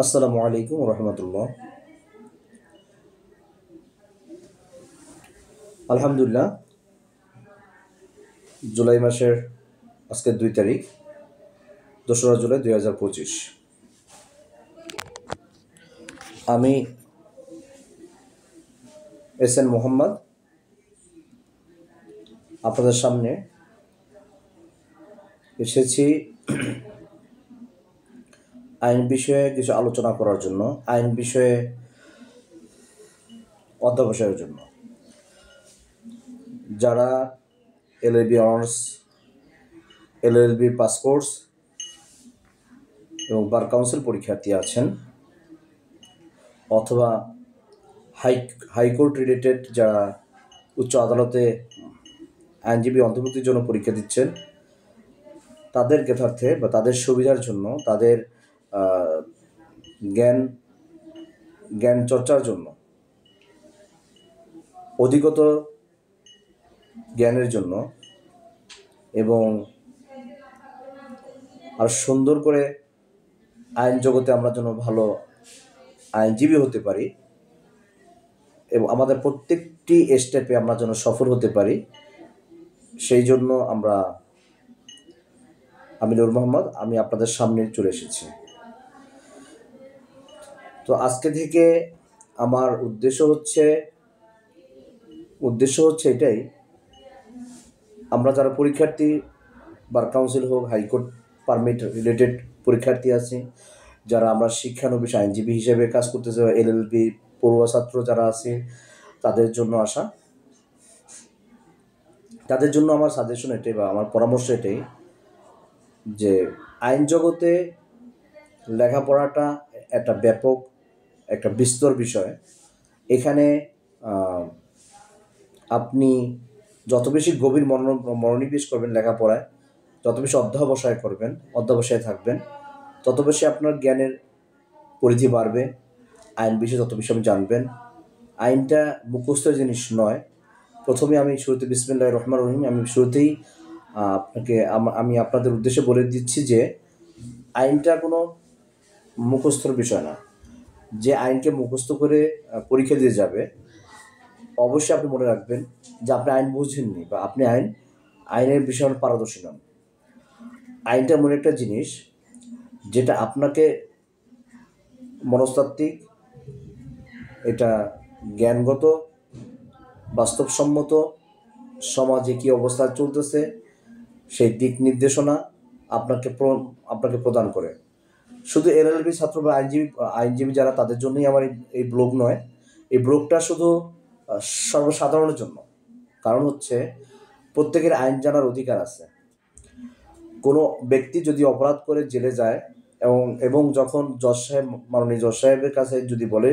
আসসালামু আলাইকুম রহমতুল্লাহ। আলহামদুলিল্লাহ, জুলাই মাসের আজকে 2 তারিখ, 2রা জুলাই 2025। আমি এস এন মোহাম্মদ আপনাদের সামনে এসেছি আইন বিষয়ে কিছু আলোচনা করার জন্য, আইন বিষয়ে অধ্যবসায়ের জন্য। যারা LLB honours, LLB pass course এবং বার কাউন্সিল পরীক্ষার্থী আছেন, অথবা হাইকোর্ট রিলেটেড যারা উচ্চ আদালতে আইনজীবী অন্তর্ভুক্তির জন্য পরীক্ষা দিচ্ছেন, তাদের জ্ঞাতার্থে বা তাদের সুবিধার জন্য, তাদের জ্ঞান চর্চার জন্য, অধিকত জ্ঞানের জন্য এবং আর সুন্দর করে আইন জগতে আমরা যেন ভালো আইনজীবী হতে পারি এবং আমাদের প্রত্যেকটি স্টেপে আমরা যেন সফল হতে পারি, সেই জন্য আমি নূর মোহাম্মদ, আমি আপনাদের সামনে চলে এসেছি। তো আজকে থেকে আমার উদ্দেশ্য হচ্ছে এটাই, আমরা যারা পরীক্ষার্থী, বার কাউন্সিল হোক, হাইকোর্ট পারমিট রিলেটেড পরীক্ষার্থী আছি, যারা আমরা শিক্ষানবিশ আইনজীবী হিসেবে কাজ করতেছে, এলএলবি পড়ুয়া ছাত্র যারা আছে, তাদের জন্য তাদের জন্য আমার সাজেশন এটাই বা আমার পরামর্শ এটাই যে আইন জগতে লেখাপড়াটা একটা ব্যাপক, একটা বিস্তর বিষয়। এখানে আপনি যত বেশি গভীর মনোনিবেশ করবেন লেখাপড়ায়, যত বেশি অধ্যবসায় থাকবেন, তত বেশি আপনার জ্ঞানের পরিধি বাড়বে, আইন বিষয়ে তত বেশি আপনি জানবেন। আইনটা মুখস্থের জিনিস নয়। প্রথমে আমি শুরুতে বিসমিল্লাহির রহমানির রহিম, আমি শুরুতেই আমি আপনাদের উদ্দেশ্যে বলে দিচ্ছি যে আইনটা কোনো মুখস্থর বিষয় না। যে আইনকে মুখস্থ করে পরীক্ষা দিয়ে যাবে, অবশ্যই আপনি মনে রাখবেন যে আপনি আইন বুঝেননি বা আপনি আইনের বিষয়ে পারদর্শী নন। আইনটা এমন একটা জিনিস যেটা আপনাকে মনস্তাত্ত্বিক, এটা জ্ঞানগত, বাস্তবসম্মত, সমাজে কী অবস্থা চলতেছে সেই দিক নির্দেশনা আপনাকে প্রদান করে। শুধু এলএলবি ছাত্র বা আইনজীবী যারা, তাদের জন্যই আমার এই ব্লগ নয়। এই ব্লগটা শুধু সর্বসাধারণের জন্য। কারণ হচ্ছে প্রত্যেকের আইন জানার অধিকার আছে। কোনো ব্যক্তি যদি অপরাধ করে জেলে যায় এবং যখন মাননীয় জজ সাহেবের কাছে যদি বলে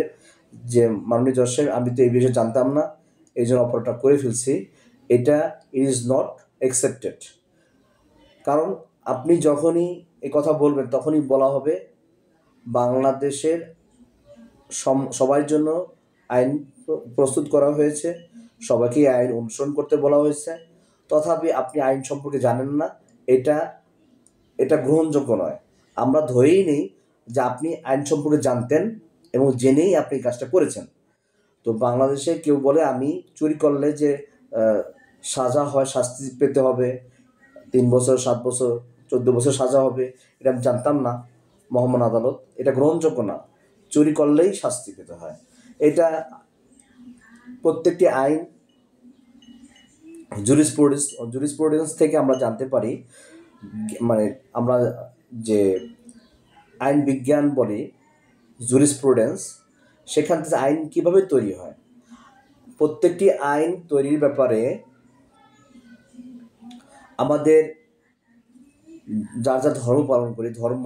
যে মাননীয় জজ সাহেব, আমি তো এই বিষয়ে জানতাম না, এই জন্য অপরাধটা করে ফেলছি, এটা ইজ নট অ্যাকসেপ্টেড। কারণ আপনি যখনই এই কথা বলবেন তখনই বলা হবে বাংলাদেশের সবার জন্য আইন প্রস্তুত করা হয়েছে, সবাইকে আইন অনুসরণ করতে বলা হয়েছে, তথাপি আপনি আইন সম্পর্কে জানেন না, এটা গ্রহণযোগ্য নয়। আমরা ধরেই নিই যে আপনি আইন সম্পর্কে জানতেন এবং জেনেই আপনি কাজটা করেছেন। তো বাংলাদেশে কেউ বলে আমি চুরি করলে যে সাজা হয়, শাস্তি পেতে হবে, 3 বছর, 7 বছর, 14 বছর সাজা হবে, এটা আমি জানতাম না। মহামান্য আদালত, এটা গ্রহণযোগ্য না। চুরি করলেই শাস্তি পেতে হয়। এটা প্রত্যেকটি আইন জুরিসপ্রুডেন্স থেকে আমরা জানতে পারি। মানে আমরা যে আইন বিজ্ঞান বলি জুরিসপ্রুডেন্স, সেখান থেকে আইন কিভাবে তৈরি হয়, প্রত্যেকটি আইন তৈরির ব্যাপারে আমাদের যার যা ধর্ম পালন করি, ধর্ম,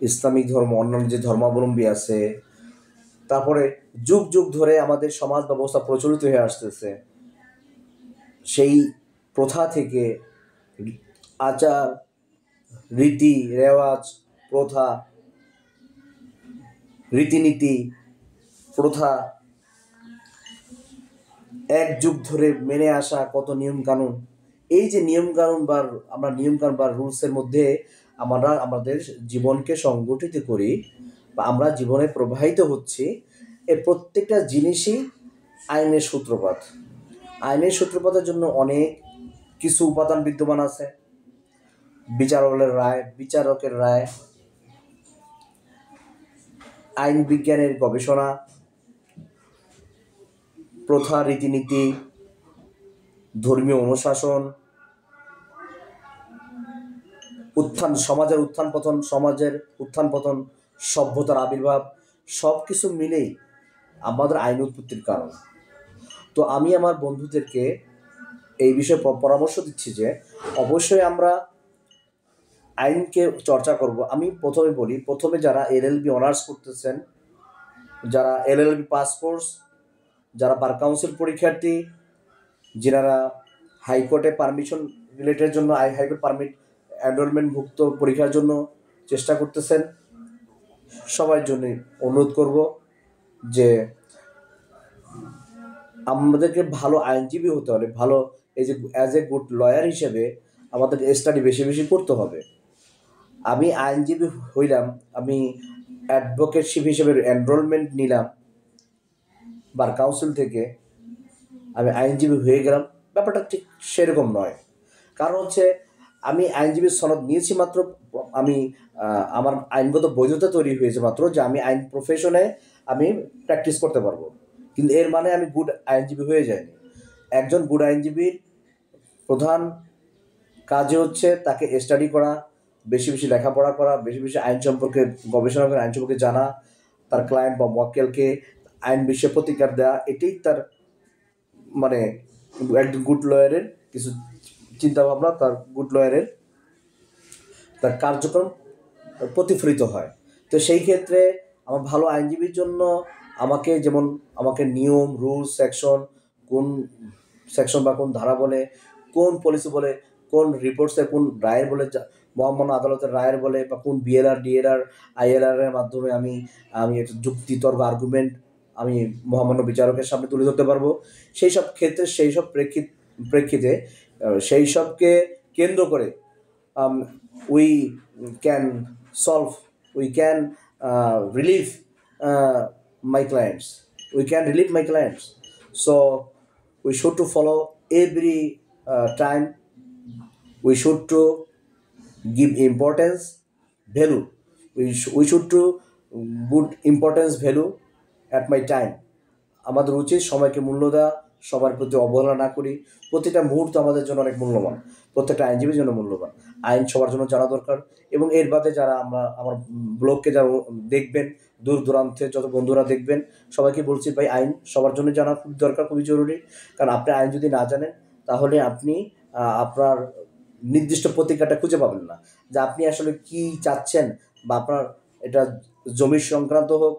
ইসলামিক ধর্ম, অন্যান্য যে ধর্মাবলম্বী আছে, তারপরে যুগ যুগ ধরে আমাদের সমাজ ব্যবস্থা প্রচলিত হয়ে আসতেছে, সেই প্রথা থেকে আচার, রীতি রেওয়াজ, প্রথা, রীতিনীতি, প্রথা, এক যুগ ধরে মেনে আসা কত নিয়মকানুন, এই যে নিয়মকানুন বা রুলসের মধ্যে আমরা আমাদের জীবনকে সংগঠিত করি, বা আমরা জীবনে প্রবাহিত হচ্ছি, এই প্রত্যেকটা জিনিসই আইনের সূত্রপাত। আইনের সূত্রপাতের জন্য অনেক কিছু উপাদান বিদ্যমান আছে। বিচারকের রায়, আইন বিজ্ঞানের গবেষণা, প্রথা, রীতিনীতি, ধর্মীয় অনুশাসন, সমাজের উত্থান পতন, সভ্যতার আবির্ভাব, সব কিছু মিলেই আমাদের আইন উৎপত্তির কারণ। তো আমি আমার বন্ধুদেরকে এই বিষয়ে পরামর্শ দিচ্ছি যে অবশ্যই আমরা আইনকে চর্চা করব। আমি প্রথমে যারা এলএলবি অনার্স করতেছেন, যারা এলএলবি পাস কোর্স, যারা বার কাউন্সিল পরীক্ষার্থী, যারা হাইকোর্টে পারমিশন রিলেটের জন্য হাইকোর্ট পারমিট এনরোলমেন্টভুক্ত পরীক্ষার জন্য চেষ্টা করতেছেন, সবার জন্যই অনুরোধ করব যে আমাদেরকে ভালো আইনজীবী হতে হলে, ভালো এই যে অ্যাজ এ গুড লয়ার হিসেবে আমাদের স্টাডি বেশি বেশি করতে হবে। আমি আইনজীবী হইলাম, আমি অ্যাডভোকেটশিপ হিসেবে এনরোলমেন্ট নিলাম বার কাউন্সিল থেকে, আমি আইনজীবী হয়ে গেলাম, ব্যাপারটা ঠিক সেরকম নয়। কারণ হচ্ছে আমি আইনজীবীর সনদ নিয়েছি মাত্র, আমি আমার আইনগত বৈধতা তৈরি হয়েছে মাত্র যে আমি আইন প্রফেশনে আমি প্র্যাকটিস করতে পারবো, কিন্তু এর মানে আমি গুড আইনজীবী হয়ে যাইনি। একজন গুড আইনজীবীর প্রধান কাজে হচ্ছে তাকে স্টাডি করা, বেশি বেশি লেখাপড়া করা, বেশি বেশি আইন সম্পর্কে গবেষণা করে, আইন সম্পর্কে জানা, তার ক্লায়েন্ট বা মক্কেলকে আইন বিষয়ে প্রতিকার দেওয়া, এটাই তার মানে একজন গুড লয়ারের কিছু চিন্তাভাবনা, তার গুড লয়ারের তার কার্যক্রম প্রতিফলিত হয়। তো সেই ক্ষেত্রে আমার ভালো আইনজীবীর জন্য আমাকে নিয়ম, রুলস, কোন সেকশন বা কোন ধারা বলে, কোন পলিসি বলে, কোন রিপোর্টসে কোন রায়ের বলে, মহামান্য আদালতের রায়ের বলে, বা কোন বিএলআর, ডিএলআর, আইএলআর এর মাধ্যমে আমি একটা যুক্তি, তর্ক, আর্গুমেন্ট আমি মহামান্য বিচারকের সামনে তুলে ধরতে পারবো। সেই সব ক্ষেত্রে, সেই সব প্রেক্ষিতে সেই সবকে কেন্দ্র করে we can relieve my clients. So we should to follow every time. We should to give importance, value. We should to good importance, value at my time. আমাদের উচিত সময়কে মূল্য দেওয়া, সবার প্রতি অবহেলা না করি। প্রতিটা মুহূর্ত আমাদের জন্য অনেক মূল্যবান, প্রত্যেকটা আইনজীবীর জন্য মূল্যবান। আইন সবার জন্য জানা দরকার। এবং এর বাদে যারা আমার ব্লগকে যারা দেখবেন, দূর দূরান্তে যত বন্ধুরা দেখবেন, সবাইকে বলছি ভাই, আইন সবার জন্য জানা খুব দরকার, খুবই জরুরি। কারণ আপনি আইন যদি না জানেন, তাহলে আপনি আপনার নির্দিষ্ট প্রতিকারটা খুঁজে পাবেন না, যে আপনি আসলে কি চাচ্ছেন, বা আপনার এটা জমির সংক্রান্ত হোক,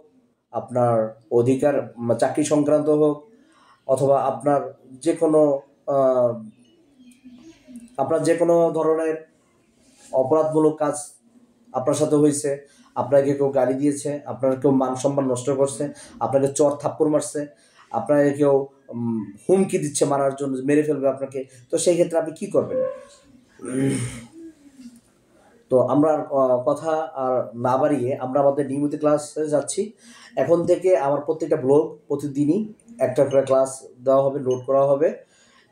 আপনার অধিকার চাকরি সংক্রান্ত হোক, অথবা আপনার যে কোনো ধরনের অপরাধমূলক কাজ আপনার সাথে হয়েছে, আপনাকে কেউ গালি দিয়েছে, আপনার কেউ মান সম্মান নষ্ট করছে, আপনাকে চর থাপ্পড় মারছে, আপনাকে কেউ হুমকি দিচ্ছে মারার জন্য, মেরে ফেলবে আপনাকে, তো সেই ক্ষেত্রে আপনি কী করবেন? তো আমরা কথা আর না বাড়িয়ে আমরা আমাদের নিয়মিত ক্লাসে যাচ্ছি। এখন থেকে আমার প্রত্যেকটা ব্লগ প্রতিদিনই একটা করে ক্লাস দেওয়া হবে, লোড করা হবে,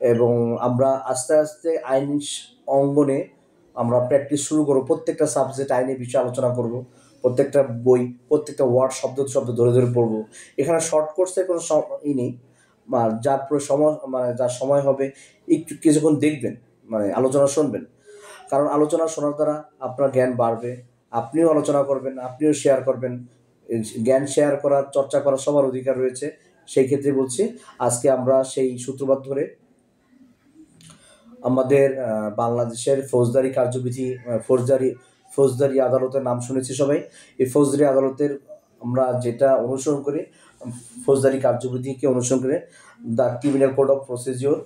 এবং আমরা আস্তে আস্তে আইন অঙ্গনে আমরা প্র্যাকটিস শুরু করবো। প্রত্যেকটা সাবজেক্ট আইনের বিষয়ে আলোচনা করব, প্রত্যেকটা বই, প্রত্যেকটা ওয়ার্ড শব্দ ধরে ধরে পড়বো। এখানে শর্ট কোর্সের কোনো নেই, যার যার সময় হবে একটু কিছুক্ষণ দেখবেন, আলোচনা শুনবেন। কারণ আলোচনা শোনার দ্বারা আপনার জ্ঞান বাড়বে, আপনিও আলোচনা করবেন, আপনিও শেয়ার করবেন। জ্ঞান শেয়ার করার, চর্চা করার সবার অধিকার রয়েছে। সেই ক্ষেত্রে বলছি, আজকে আমরা সেই সূত্রপাত ধরে আমাদের বাংলাদেশের ফৌজদারি কার্যবিধি, ফৌজদারি আদালতের নাম শুনেছি সবাই। এই ফৌজদারি আদালতের আমরা যেটা অনুসরণ করি, ফৌজদারি কার্যবিধিকে অনুসরণ করে the criminal code of procedure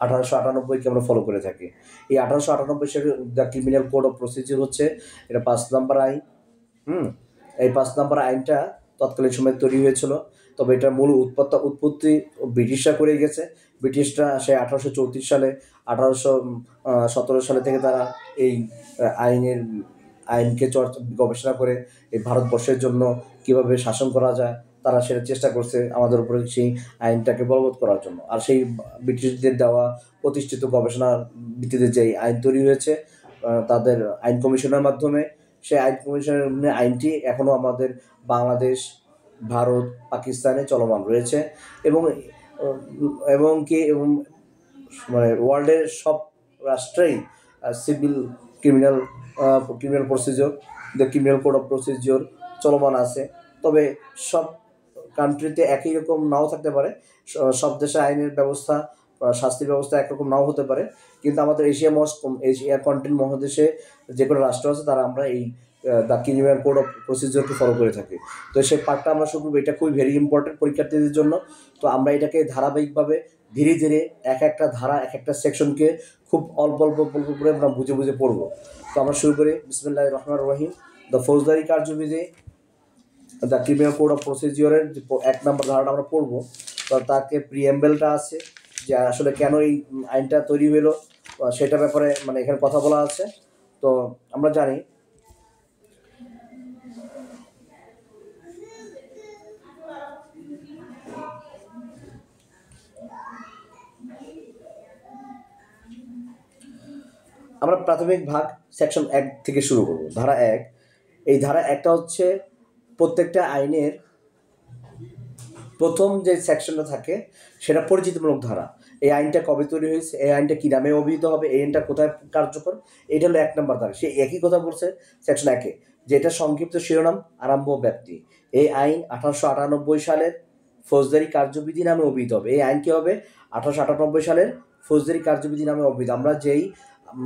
1898-কে আমরা ফলো করে থাকি। এই 1898 সালের the criminal code of procedure হচ্ছে এটা 5 নম্বর আইন। এই 5 নম্বর আইনটা তৎকালীন সময় তৈরি হয়েছিল, তবে এটার মূল উৎপত্তি ব্রিটিশরা করে গেছে। ব্রিটিশরা সে 1834 সালে, 1817 সালে থেকে তারা এই আইনের আইনকে গবেষণা করে এই ভারতবর্ষের জন্য কীভাবে শাসন করা যায় তারা সেটা চেষ্টা করছে আমাদের উপরে সেই আইনটাকে বলবৎ করার জন্য। আর সেই ব্রিটিশদের দেওয়া প্রতিষ্ঠিত গবেষণার ভিত্তিতে যে আইন তৈরি হয়েছে তাদের আইন কমিশনের মাধ্যমে, সেই আইন কমিশনের আইনটি এখনও আমাদের বাংলাদেশ, ভারত, পাকিস্তানে চলমান রয়েছে এবং এবং কি এবং মানে ওয়ার্ল্ডের সব রাষ্ট্রেই civil criminal procedure, the criminal code of procedure চলমান আছে। তবে সব কান্ট্রিতে একই রকম নাও থাকতে পারে, সব দেশে আইনের ব্যবস্থা, শাস্তির ব্যবস্থা একরকম নাও হতে পারে, কিন্তু আমাদের এশিয়া কন্টিনেন্ট মহাদেশে যে কোনো রাষ্ট্র আছে তারা আমরা এই দ্য ক্রিমিনাল কোড অফ প্রসিজিওরকে ফলো করে থাকি। তো সেই পার্টটা আমরা শুরু করবো, এটা খুবই ভেরি ইম্পর্টেন্ট পরীক্ষার্থীদের জন্য। তো আমরা এটাকে ধারাবাহিকভাবে ধীরে ধীরে এক একটা ধারা, এক একটা সেকশনকে খুব অল্প অল্প অল্প করে আমরা বুঝে বুঝে পড়বো। তো আমরা শুরু করি, বিসমিল্লাহির রহমানির রহিম। দ্য ফৌজদারি কার্যবিধি, দ্য ক্রিমিনাল কোড অফ প্রসিজিওরের যে 1 নম্বর ধারাটা আমরা পড়বো, তো তাকে প্রিএম্বেলটা আছে যে আসলে কেন এই আইনটা তৈরি হলো সেটা ব্যাপারে মানে এখানে কথা বলা আছে। তো আমরা জানি আমরা প্রাথমিক ভাগ সেকশন 1 থেকে শুরু করব। ধারা 1, এই ধারা 1টা হচ্ছে প্রত্যেকটা আইনের প্রথম যে সেকশনটা থাকে সেটা পরিচিতিমূলক ধারা। এই আইনটা কবে তৈরি হয়েছে, এই আইনটা কী নামে অভিহিত হবে, এই আইনটা কোথায় কার্যকর, এটা হলো 1 নম্বর ধারা। সে একই কথা বলছে সেকশন 1-এ, যেটা সংক্ষিপ্ত শিরোনাম আরম্ভ ব্যাপ্তি। এই আইন 1898 সালের ফৌজদারি কার্যবিধি নামে অভিহিত হবে। এই আইন কী হবে? 1898 সালের ফৌজদারি কার্যবিধি নামে অভিহিত। আমরা যেই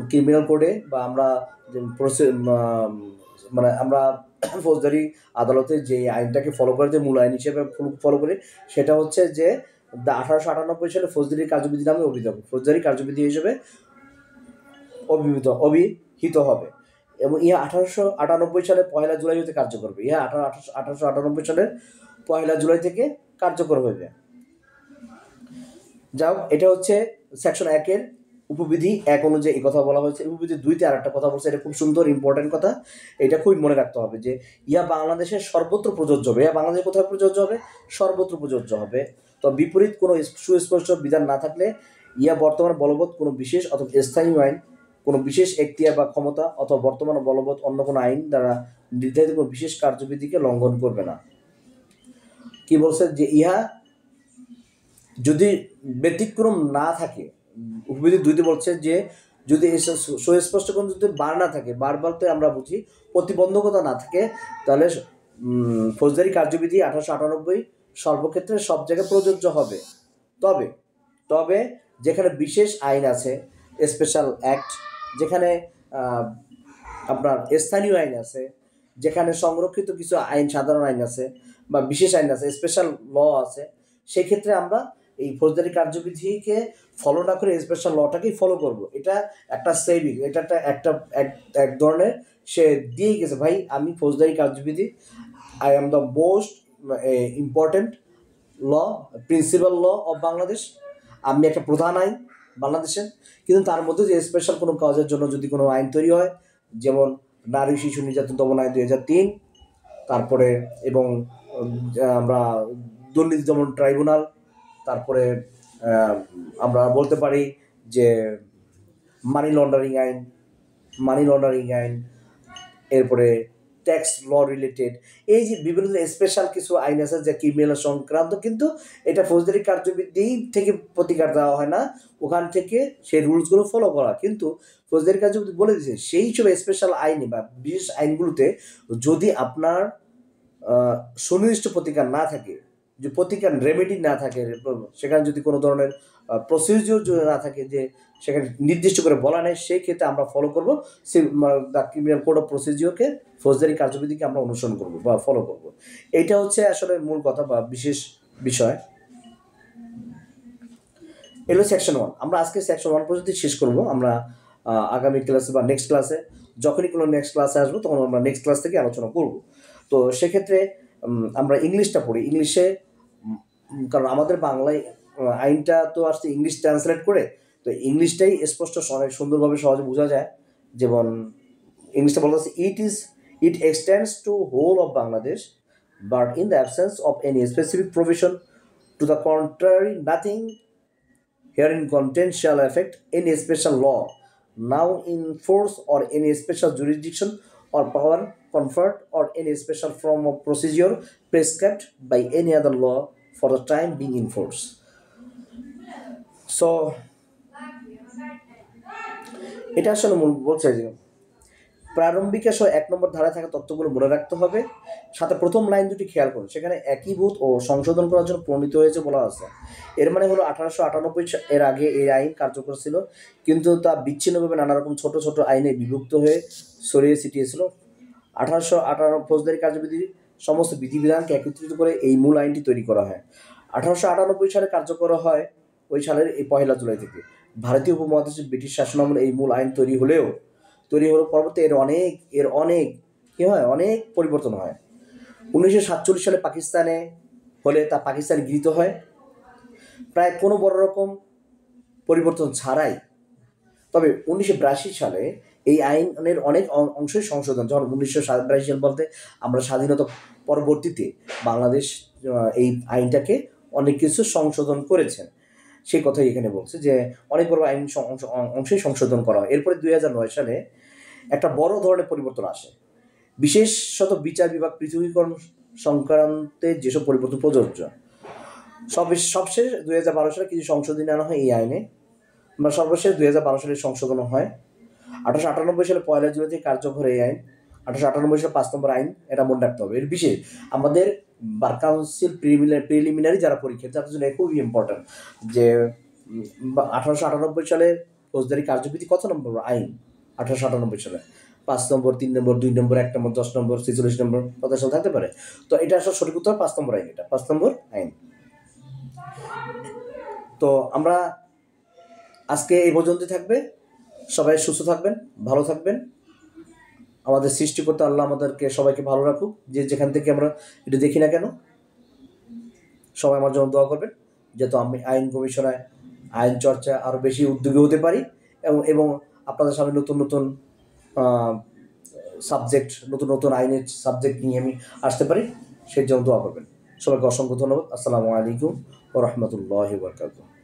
ক্রিমিনাল কোডে বা আমরা মানে আমরা ফৌজদারি আদালতে যে আইনটাকে ফলো করে, যে মূল আইন হিসেবে ফলো করি, সেটা হচ্ছে যে 1898 সালে ফৌজদারি কার্যবিধি নামে অভিহিত হবে, ফৌজদারি কার্যবিধি হিসেবে অভিহিত হবে। এবং ইহা 1898 সালের 1 জুলাই হতে কার্যকর হবে। ইহা 1898 সালের 1 জুলাই থেকে কার্যকর হইবে। যাও, এটা হচ্ছে সেকশন 1-এর উপবিধি 1 অনুযায়ী এই কথা বলা হয়েছে। উপবিধি 2-তে আর একটা কথা বলছে, এটা খুব সুন্দর ইম্পর্টেন্ট কথা, এটা খুবই মনে রাখতে হবে যে ইহা বাংলাদেশের সর্বত্র প্রযোজ্য হবে। ইহা বাংলাদেশে কোথায় প্রযোজ্য হবে? সর্বত্র প্রযোজ্য হবে। তো বিপরীত কোনো সুস্পষ্ট বিধান না থাকলে ইহা বর্তমান বলবৎ কোনো বিশেষ অথবা স্থায়ী আইন, কোনো বিশেষ এখতিয়ার বা ক্ষমতা অথবা বর্তমান বলবৎ অন্য কোনো আইন দ্বারা নির্ধারিত কোনো বিশেষ কার্যবিধিকে লঙ্ঘন করবে না। কি বলছে? যে ইহা যদি ব্যতিক্রম না থাকে, উপবিধি 2-তে বলছে যে যদি সুস্পষ্ট কোনো যদি বার না থাকে, বার বলতে আমরা বুঝি প্রতিবন্ধকতা না থাকে, তাহলে ফৌজদারি কার্যবিধি 1898 সর্বক্ষেত্রে সব জায়গায় প্রযোজ্য হবে। তবে তবে যেখানে বিশেষ আইন আছে, স্পেশাল অ্যাক্ট, যেখানে আপনার স্থানীয় আইন আছে, যেখানে সংরক্ষিত কিছু আইন, সাধারণ আইন আছে বা বিশেষ আইন আছে, স্পেশাল ল আছে, সেক্ষেত্রে আমরা এই ফৌজদারি কার্যবিধিকে ফলো না করে স্পেশাল লটাকেই ফলো করব। এটা একটা সেভিং, এটা একটা এক ধরনের সে দিয়ে গেছে, ভাই আমি ফৌজদারি কার্যবিধি, I am the most important law, principal law of Bangladesh, আমি একটা প্রধান আইন বাংলাদেশের। কিন্তু তার মধ্যে যে স্পেশাল কোনো কাজের জন্য যদি কোনো আইন তৈরি হয়, যেমন নারী শিশু নির্যাতন দমন আইন 2003, তারপরে এবং আমরা দুর্নীতি দমন ট্রাইব্যুনাল, তারপরে আমরা বলতে পারি যে মানি লন্ডারিং আইন, এরপরে ট্যাক্স ল রিলেটেড, এই যে বিভিন্ন স্পেশাল কিছু আইন আছে যা ক্রিমিনাল সংক্রান্ত, কিন্তু এটা ফৌজদারি কার্যবিধি থেকে প্রতিকার দেওয়া হয় না, ওখান থেকে সেই রুলসগুলো ফলো করা। কিন্তু ফৌজদারি কার্যবিধি বলে দিয়েছে সেই হিসেবে স্পেশাল আইন বা বিশেষ আইনগুলোতে যদি আপনার সুনির্দিষ্ট প্রতিকার না থাকে, যে প্রতিকার রেমেডি না থাকে, সেখানে যদি কোনো ধরনের প্রসিডিওর যদি না থাকে, যে সেখানে নির্দিষ্ট করে বলা নেই, সেই ক্ষেত্রে আমরা ফলো করবো দ্য ক্রিমিনাল কোড অফ প্রসিডিওরকে, ফৌজদারি কার্যবিধিকে আমরা অনুসরণ করব বা ফলো করব। এইটা হচ্ছে আসলে মূল কথা বা বিশেষ বিষয়। এলো সেকশন 1। আমরা আজকে সেকশন 1 পর্যন্ত শেষ করব। আমরা আগামী ক্লাসে বা নেক্সট ক্লাসে, যখনই কোনো নেক্সট ক্লাসে আসবো তখন আমরা নেক্সট ক্লাস থেকে আলোচনা করব। তো সেক্ষেত্রে আমরা ইংলিশটা পড়ি। ইংলিশে, কারণ আমাদের বাংলায় আইনটা তো আসছে ইংলিশ ট্রান্সলেট করে, তো ইংলিশটাই স্পষ্ট অনেক সুন্দরভাবে সহজে বোঝা যায়। যেমন ইংলিশে বলা আছে it extends to whole of Bangladesh, but in the absence of any specific provision to the contrary, nothing herein contained shall affect any special law now in force or any special jurisdiction or power conferred or any special form of procedure prescribed by any other law for the time being in force. So এটা আসলে মূল বলছে যে প্রারম্ভিক আসলে 1 নম্বর ধারায় থাকা তথ্যগুলো মনে রাখতে হবে, সাথে প্রথম লাইন দুটি খেয়াল করুন, সেখানে একীভূত ও সংশোধন করার জন্য প্রণীত হয়েছে বলা আছে। এর মানে হলো 1898 এর আগে এই আইন কার্যকর ছিল, কিন্তু তা বিচ্ছিন্নভাবে নানা রকম ছোট ছোট আইনে বিভক্ত হয়ে ছড়িয়ে ছিটিয়েছিল। 1858 ফৌজদারি কার্যবিধি সমস্ত বিধিবিধানকে একত্রিত করে এই মূল আইনটি তৈরি করা হয়। 1898 সালে কার্যকর হয় ওই সালের এই 1 জুলাই থেকে। ভারতীয় উপমহাদেশে ব্রিটিশ শাসনামলে এই মূল আইন তৈরি হলো পরবর্তী এর অনেক কি হয়, অনেক পরিবর্তন হয়। 1947 সালে পাকিস্তানে হলে তা পাকিস্তানে গৃহীত হয় প্রায় কোনো বড় রকম পরিবর্তন ছাড়াই। তবে 1982 সালে এই আইনের অনেক অংশই সংশোধন, যখন 1982 সাল বলতে আমরা স্বাধীনতা পরবর্তীতে বাংলাদেশ এই আইনটাকে অনেক কিছু সংশোধন করেছেন, সেই কথাই এখানে বলছে যে অনেক বড় আইন অংশই সংশোধন করা হয়। এরপরে 2009 সালে একটা বড় ধরনের পরিবর্তন আসে, বিশেষত বিচার বিভাগ পৃথকীকরণ সংক্রান্তে যেসব পরিবর্তন প্রযোজ্য। সবশেষ 2012 সালে কিছু সংশোধনী আনা হয় এই আইনে, বা সর্বশেষ 2012 সালে সংশোধন হয়। 1898 সালে 1 জুলাই থেকে কার্যকর এই আইন। 1898 সালে 5 নম্বর আইন, এটা মনে রাখতে হবে। এর বিশেষ আমাদের বার কাউন্সিল প্রিলিমিনারি যারা পরীক্ষা, তাদের জন্য খুবই ইম্পর্টেন্ট যে 1898 সালে ফৌজদারি কার্যবিধি কত নম্বর আইন? 1898 সালে 5 নম্বর, 3 নম্বর, 2 নম্বর, 1 নম্বর, 10 নম্বর, 46 নম্বর, কত সাল থাকতে পারে। তো এটা আসলে সঠিক উত্তর 5 নম্বর আইন, এটা 5 নম্বর আইন। তো আমরা আজকে এই পর্যন্তই থাকবে। সবাই সুস্থ থাকবেন, ভালো থাকবেন। আমাদের সৃষ্টিকর্তা আল্লাহ আমাদেরকে সবাইকে ভালো রাখুক, যে যেখান থেকে আমরা এটা দেখি না কেন। সবাই আমার জন্য দোয়া করবেন, যেহেতু আমি আইন গবেষণায়, আইন চর্চা আরও বেশি উদ্যোগী হতে পারি এবং আপনাদের সামনে নতুন নতুন সাবজেক্ট, নতুন নতুন আইনের সাবজেক্ট নিয়ে আমি আসতে পারি, সেই জন্য দোয়া করবেন। সবাইকে অসংখ্য ধন্যবাদ। আসসালামু আলাইকুম ওয়া রাহমাতুল্লাহি ওয়া বারাকাতুহু।